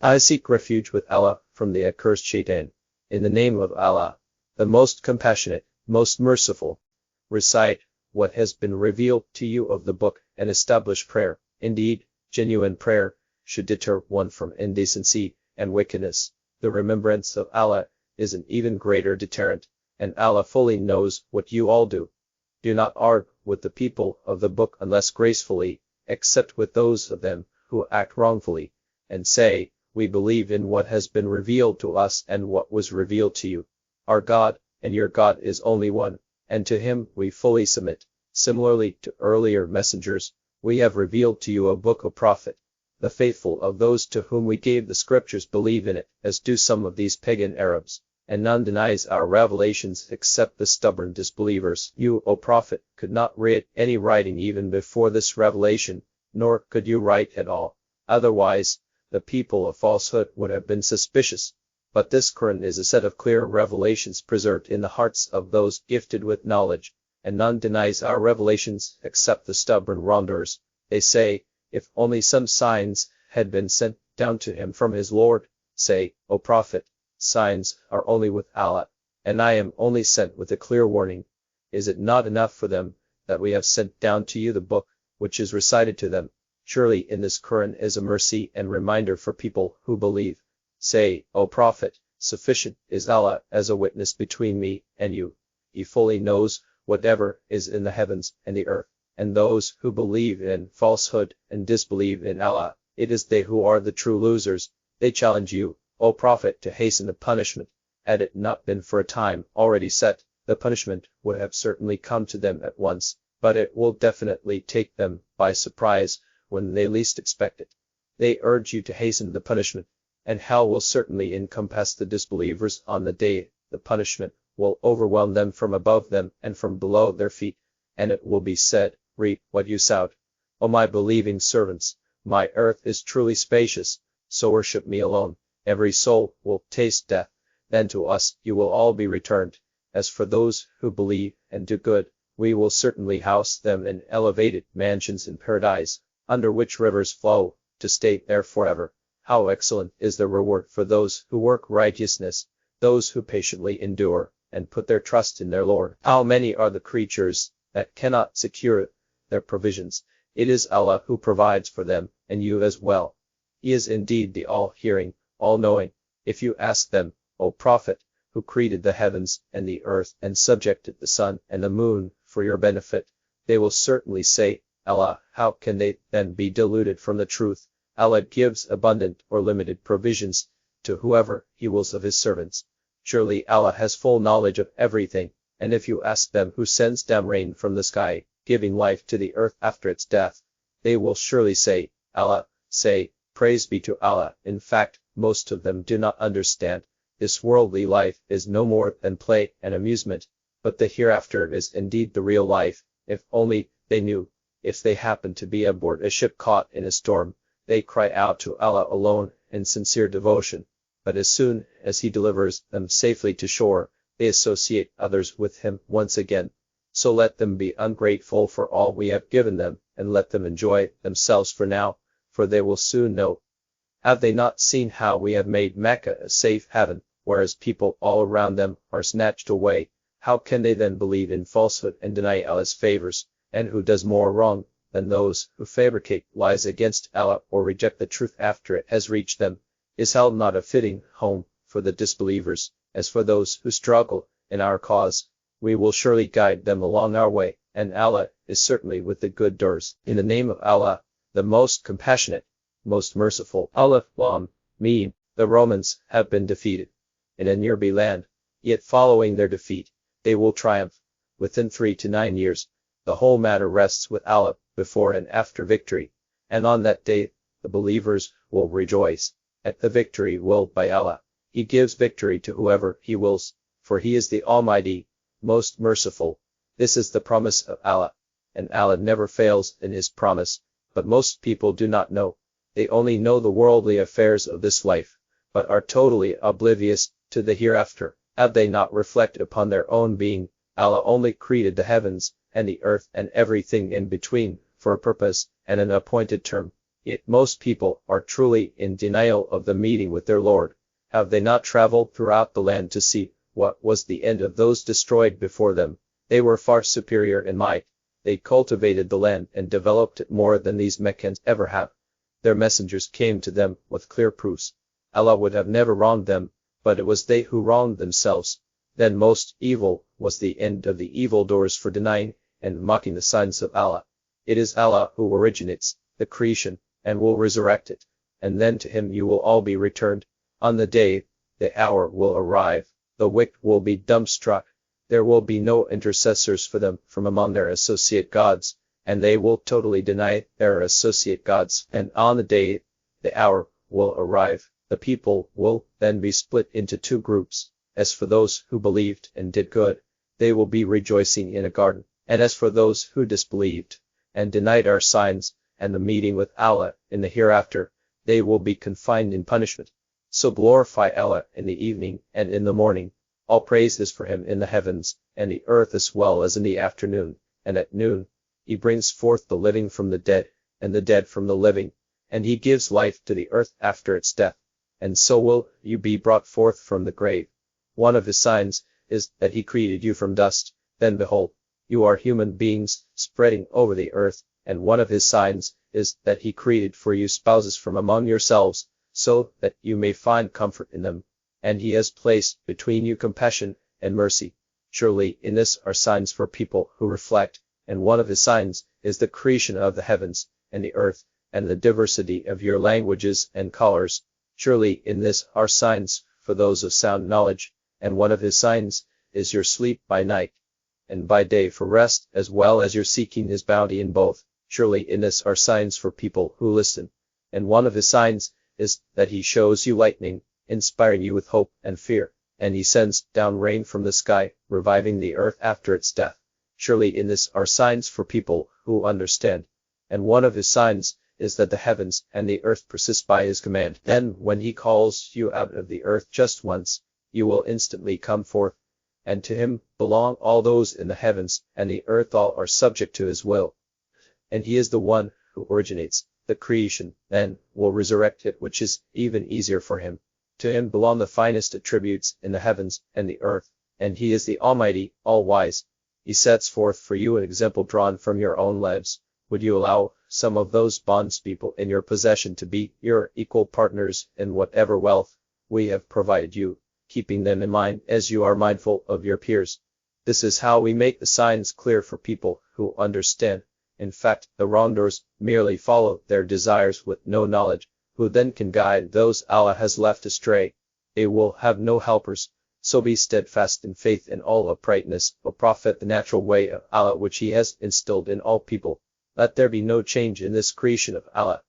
I seek refuge with Allah from the accursed shaitan. In the name of Allah, the most compassionate, most merciful. Recite what has been revealed to you of the book and establish prayer. Indeed, genuine prayer should deter one from indecency and wickedness. The remembrance of Allah is an even greater deterrent, and Allah fully knows what you all do. Do not argue with the people of the book unless gracefully, except with those of them who act wrongfully, and say, we believe in what has been revealed to us and what was revealed to you. Our God and your God is only one, and to him we fully submit. Similarly to earlier messengers, we have revealed to you a book, O Prophet. The faithful of those to whom we gave the scriptures believe in it, as do some of these pagan Arabs, and none denies our revelations except the stubborn disbelievers. You, O Prophet, could not read any writing even before this revelation, nor could you write at all. Otherwise, the people of falsehood would have been suspicious. But this Quran is a set of clear revelations preserved in the hearts of those gifted with knowledge, and none denies our revelations except the stubborn wrongdoers. They say, if only some signs had been sent down to him from his Lord. Say, O Prophet, signs are only with Allah, and I am only sent with a clear warning. Is it not enough for them that we have sent down to you the book, which is recited to them? Surely in this Quran is a mercy and reminder for people who believe. Say, O Prophet, sufficient is Allah as a witness between me and you. He fully knows whatever is in the heavens and the earth, and those who believe in falsehood and disbelieve in Allah, it is they who are the true losers. They challenge you, O Prophet, to hasten the punishment. Had it not been for a time already set, the punishment would have certainly come to them at once, but it will definitely take them by surprise when they least expect it. They urge you to hasten the punishment, and hell will certainly encompass the disbelievers on the day. The punishment will overwhelm them from above them and from below their feet, and it will be said, reap what you sowed. O my believing servants, my earth is truly spacious, so worship me alone. Every soul will taste death, then to us you will all be returned. As for those who believe and do good, we will certainly house them in elevated mansions in paradise, under which rivers flow, to stay there forever. How excellent is the reward for those who work righteousness, those who patiently endure, and put their trust in their Lord. How many are the creatures that cannot secure their provisions? It is Allah who provides for them, and you as well. He is indeed the all-hearing, all-knowing. If you ask them, O Prophet, who created the heavens and the earth and subjected the sun and the moon for your benefit, they will certainly say, Allah. How can they then be deluded from the truth? Allah gives abundant or limited provisions to whoever he wills of his servants. Surely Allah has full knowledge of everything, and if you ask them who sends down rain from the sky, giving life to the earth after its death, they will surely say, Allah. Say, praise be to Allah. In fact, most of them do not understand. This worldly life is no more than play and amusement, but the hereafter is indeed the real life. If only they knew. If they happen to be aboard a ship caught in a storm, they cry out to Allah alone in sincere devotion, but as soon as he delivers them safely to shore, they associate others with him once again. So let them be ungrateful for all we have given them, and let them enjoy themselves for now, for they will soon know. Have they not seen how we have made Mecca a safe haven, whereas people all around them are snatched away? How can they then believe in falsehood and deny Allah's favors? And who does more wrong than those who fabricate lies against Allah or reject the truth after it has reached them? Is hell not a fitting home for the disbelievers? As for those who struggle in our cause, we will surely guide them along our way, and Allah is certainly with the good doers. In the name of Allah, the most compassionate, most merciful. Alif Lam Mim. The Romans have been defeated in a nearby land, yet following their defeat, they will triumph. Within 3 to 9 years, the whole matter rests with Allah before and after victory, and on that day, the believers will rejoice at the victory willed by Allah. He gives victory to whoever he wills, for he is the Almighty, most merciful. This is the promise of Allah, and Allah never fails in his promise, but most people do not know. They only know the worldly affairs of this life, but are totally oblivious to the hereafter. Have they not reflected upon their own being? Allah only created the heavens and the earth and everything in between, for a purpose and an appointed term. Yet most people are truly in denial of the meeting with their Lord. Have they not traveled throughout the land to see what was the end of those destroyed before them? They were far superior in might. They cultivated the land and developed it more than these Meccans ever have. Their messengers came to them with clear proofs. Allah would have never wronged them, but it was they who wronged themselves. Then most evil was the end of the evildoers for denying and mocking the signs of Allah. It is Allah who originates the creation and will resurrect it, and then to him you will all be returned. On the day, the hour will arrive, the wicked will be dumbstruck. There will be no intercessors for them from among their associate gods, and they will totally deny their associate gods. And on the day, the hour will arrive, the people will then be split into two groups. As for those who believed and did good, they will be rejoicing in a garden. And as for those who disbelieved and denied our signs and the meeting with Allah in the hereafter, they will be confined in punishment. So glorify Allah in the evening and in the morning. All praise is for him in the heavens and the earth as well as in the afternoon, and at noon. He brings forth the living from the dead, and the dead from the living, and he gives life to the earth after its death. And so will you be brought forth from the grave. One of his signs is that he created you from dust. Then behold, you are human beings spreading over the earth, and one of his signs is that he created for you spouses from among yourselves, so that you may find comfort in them. And he has placed between you compassion and mercy. Surely in this are signs for people who reflect, and one of his signs is the creation of the heavens and the earth, and the diversity of your languages and colors. Surely in this are signs for those of sound knowledge, and one of his signs is your sleep by night, and by day for rest, as well as your seeking his bounty in both. Surely in this are signs for people who listen. And one of his signs is that he shows you lightning, inspiring you with hope and fear, and he sends down rain from the sky, reviving the earth after its death. Surely in this are signs for people who understand. And one of his signs is that the heavens and the earth persist by his command. Then when he calls you out of the earth just once, you will instantly come forth. And to him belong all those in the heavens and the earth, all are subject to his will. And he is the one who originates the creation, then will resurrect it, which is even easier for him. To him belong the finest attributes in the heavens and the earth, and he is the Almighty, all-wise. He sets forth for you an example drawn from your own lives. Would you allow some of those bondspeople in your possession to be your equal partners in whatever wealth we have provided you, keeping them in mind as you are mindful of your peers? This is how we make the signs clear for people who understand. In fact, the wrongdoers merely follow their desires with no knowledge. Who then can guide those Allah has left astray? They will have no helpers. So be steadfast in faith in all uprightness, O Prophet, the natural way of Allah which he has instilled in all people. Let there be no change in this creation of Allah.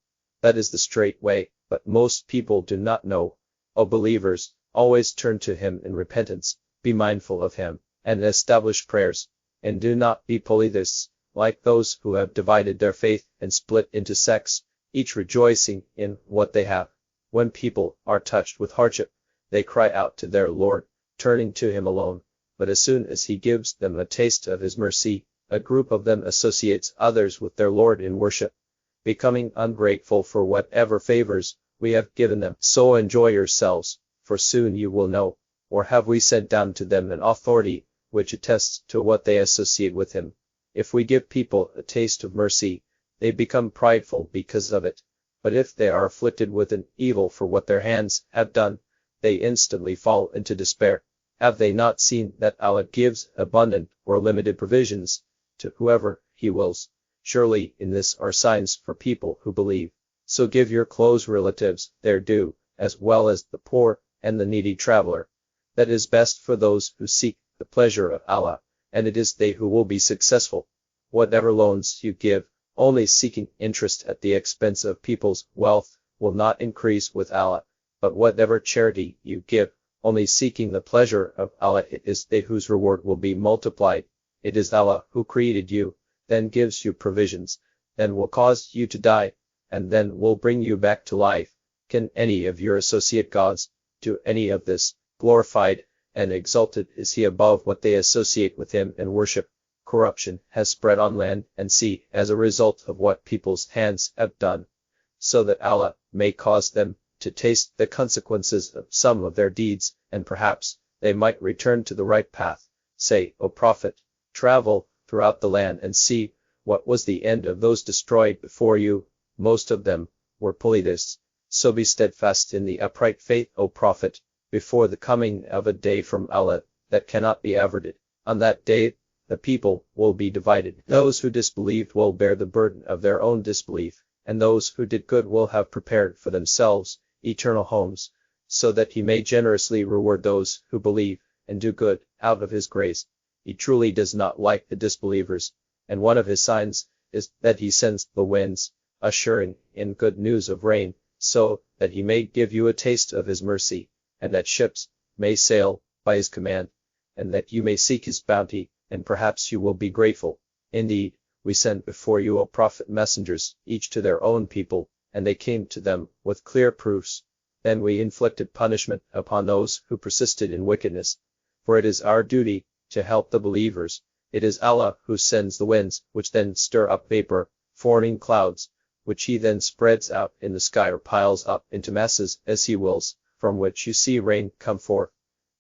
That is the straight way, but most people do not know. O believers, always turn to him in repentance, be mindful of him, and establish prayers. And do not be polytheists, like those who have divided their faith and split into sects, each rejoicing in what they have. When people are touched with hardship, they cry out to their Lord, turning to him alone. But as soon as he gives them a taste of his mercy, a group of them associates others with their Lord in worship, becoming ungrateful for whatever favors we have given them. So enjoy yourselves, for soon you will know. Or have we sent down to them an authority which attests to what they associate with him? If we give people a taste of mercy, they become prideful because of it. But if they are afflicted with an evil for what their hands have done, they instantly fall into despair. Have they not seen that Allah gives abundant or limited provisions to whoever he wills? Surely in this are signs for people who believe. So give your close relatives their due, as well as the poor and the needy traveler. That is best for those who seek the pleasure of Allah, and it is they who will be successful. Whatever loans you give, only seeking interest at the expense of people's wealth, will not increase with Allah. But whatever charity you give, only seeking the pleasure of Allah, it is they whose reward will be multiplied. It is Allah who created you, then gives you provisions, then will cause you to die, and then will bring you back to life. Can any of your associate gods do any of this? Glorified and exalted is he above what they associate with him and worship. Corruption has spread on land and sea as a result of what people's hands have done. so that Allah may cause them to taste the consequences of some of their deeds, and perhaps they might return to the right path. Say, O Prophet, travel throughout the land and see what was the end of those destroyed before you. Most of them were polytheists. So be steadfast in the upright faith, O Prophet, before the coming of a day from Allah that cannot be averted. On that day, the people will be divided. Those who disbelieved will bear the burden of their own disbelief, and those who did good will have prepared for themselves eternal homes, so that he may generously reward those who believe and do good out of his grace. He truly does not like the disbelievers, and one of his signs is that he sends the winds, ushering in good news of rain, so that he may give you a taste of his mercy, and that ships may sail by his command, and that you may seek his bounty, and perhaps you will be grateful. Indeed, we sent before you, O Prophet, messengers, each to their own people, and they came to them with clear proofs. Then we inflicted punishment upon those who persisted in wickedness. For it is our duty to help the believers. It is Allah who sends the winds, which then stir up vapor, forming clouds, which he then spreads out in the sky or piles up into masses as he wills, from which you see rain come forth.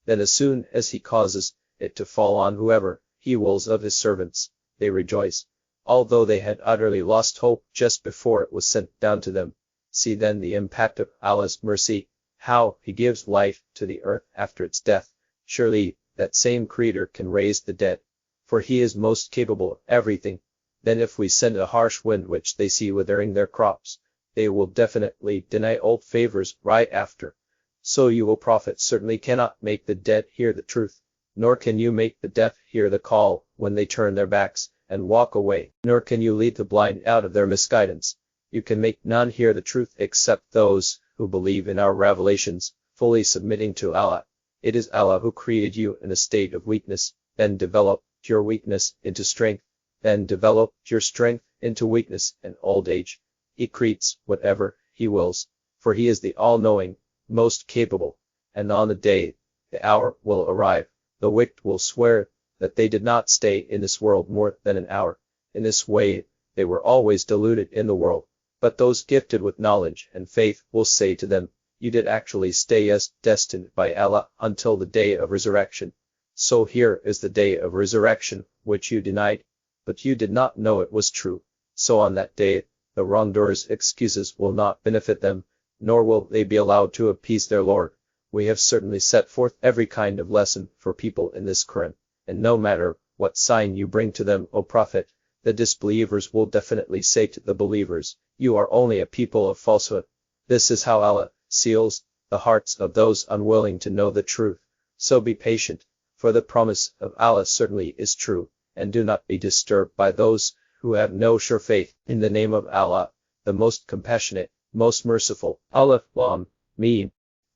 Then as soon as he causes it to fall on whoever he wills of his servants, they rejoice, although they had utterly lost hope just before it was sent down to them. See then the impact of Allah's mercy, how he gives life to the earth after its death. Surely that same Creator can raise the dead, for he is most capable of everything. Then if we send a harsh wind which they see withering their crops, they will definitely deny old favors right after. So you, O Prophet, certainly cannot make the dead hear the truth, nor can you make the deaf hear the call when they turn their backs and walk away, nor can you lead the blind out of their misguidance. You can make none hear the truth except those who believe in our revelations, fully submitting to Allah. It is Allah who created you in a state of weakness, then developed your weakness into strength, then developed your strength into weakness and old age. He creates whatever he wills, for he is the all-knowing, most capable. And on the day, the hour will arrive, the wicked will swear that they did not stay in this world more than an hour. In this way, they were always deluded in the world. But those gifted with knowledge and faith will say to them, you did actually stay as destined by Allah until the day of resurrection. So here is the day of resurrection, which you denied, but you did not know it was true. So on that day, the wrongdoers' excuses will not benefit them, nor will they be allowed to appease their Lord. We have certainly set forth every kind of lesson for people in this Quran, and no matter what sign you bring to them, O Prophet, the disbelievers will definitely say to the believers, you are only a people of falsehood. This is how Allah seals the hearts of those unwilling to know the truth. So be patient, for the promise of Allah certainly is true, and do not be disturbed by those who have no sure faith. In the name of Allah, the most compassionate, most merciful. Alif Lam Mim.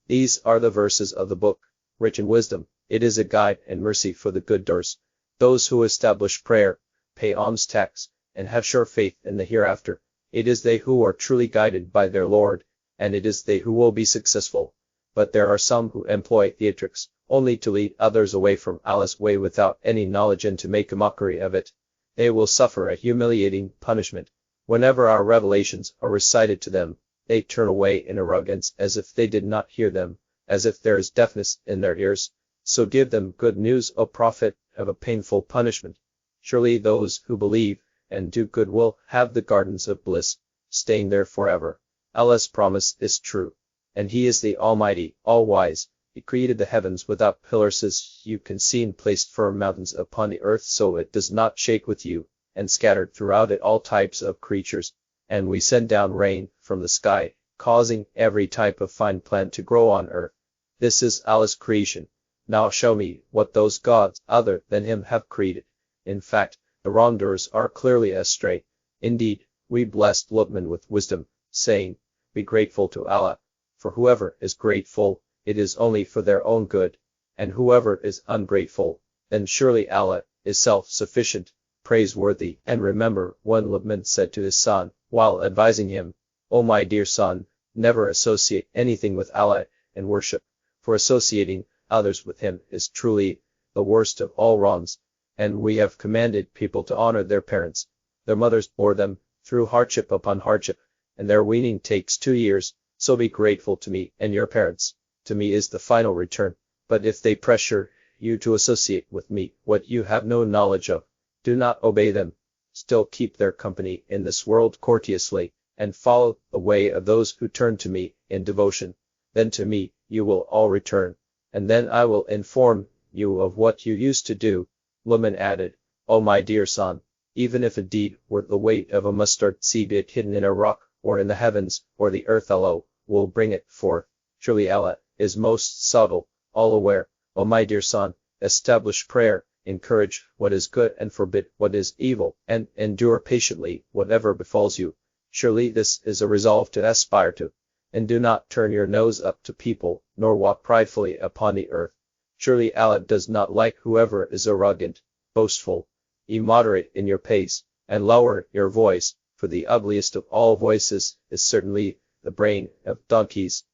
These are the verses of the book, rich in wisdom. It is a guide and mercy for the good doers, those who establish prayer, pay alms tax, and have sure faith in the hereafter. It is they who are truly guided by their Lord, and it is they who will be successful. But there are some who employ theatrics, only to lead others away from Allah's way without any knowledge and to make a mockery of it. They will suffer a humiliating punishment. Whenever our revelations are recited to them, they turn away in arrogance as if they did not hear them, as if there is deafness in their ears. So give them good news, O Prophet, of a painful punishment. Surely those who believe and do good will have the gardens of bliss, staying there forever. Allah's promise is true, and He is the Almighty, All-Wise. He created the heavens without pillars as you can see, and placed firm mountains upon the earth so it does not shake with you, and scattered throughout it all types of creatures. And we send down rain from the sky, causing every type of fine plant to grow on earth. This is Allah's creation. Now show me what those gods other than Him have created. In fact, the wrongdoers are clearly astray. Indeed, we blessed Luqman with wisdom, saying, be grateful to Allah, for whoever is grateful, it is only for their own good, and whoever is ungrateful, then surely Allah is self-sufficient, praiseworthy. And remember when Luqman said to his son, while advising him, O my dear son, never associate anything with Allah in worship, for associating others with Him is truly the worst of all wrongs. And we have commanded people to honor their parents. Their mothers bore them through hardship upon hardship, and their weaning takes 2 years, so be grateful to me and your parents. To me is the final return. But if they pressure you to associate with me what you have no knowledge of, do not obey them. Still keep their company in this world courteously, and follow the way of those who turn to me in devotion. Then to me you will all return, and then I will inform you of what you used to do. Luman added, O my dear son, even if a deed were the weight of a mustard seed, it hidden in a rock, or in the heavens, or the earth, Allah will bring it forth. Surely Allah is most subtle, all aware. O my dear son, establish prayer, encourage what is good and forbid what is evil, and endure patiently whatever befalls you. Surely this is a resolve to aspire to. And do not turn your nose up to people, nor walk pridefully upon the earth. Surely Allah does not like whoever is arrogant, boastful. Be moderate in your pace, and lower your voice, for the ugliest of all voices is certainly the braying of donkeys.